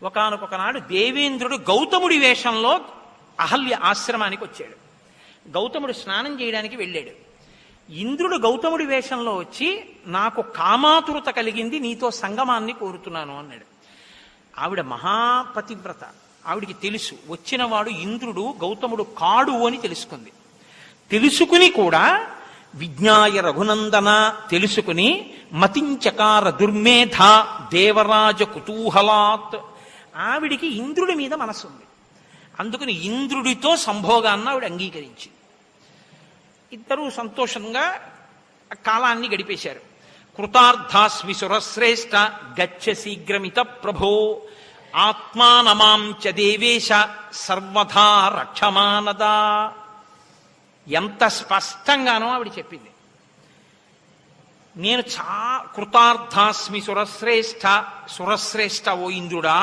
ఒకానొకనాడు దేవేంద్రుడు గౌతముడి వేషంలో అహల్య ఆశ్రమానికి వచ్చాడు. గౌతముడు స్నానం చేయడానికి వెళ్ళాడు. ఇంద్రుడు గౌతముడి వేషంలో వచ్చి, నాకు కామాతురత కలిగింది, నీతో సంగమాన్ని కోరుతున్నాను అన్నాడు. ఆవిడ మహాపతివ్రత, ఆవిడికి తెలుసు వచ్చినవాడు ఇంద్రుడు, గౌతముడు కాడు అని తెలుసుకుంది. తెలుసుకుని కూడా విజ్ఞాయ రఘునందన తెలుసుకుని మతించకార దుర్మేధ దేవరాజ కుతూహలాత్, ఆవిడికి ఇంద్రుడి మీద మనసుంది. అందుకని ఇంద్రుడితో సంభోగాన్ని ఆవిడ అంగీకరించింది. ఇద్దరూ సంతోషంగా కాలాన్ని గడిపేశారు. కృతార్థాస్మి సురశ్రేష్ఠ గచ్చ శీఘ్రమిత ప్రభో ఆత్మానమాం చ దేవేశ సర్వథా రక్షమానదా. ఎంత స్పష్టంగానో ఆవిడ చెప్పింది. నేను కృతార్థాస్మి సురశ్రేష్ఠ, సురశ్రేష్ఠ ఓ ఇంద్రుడా,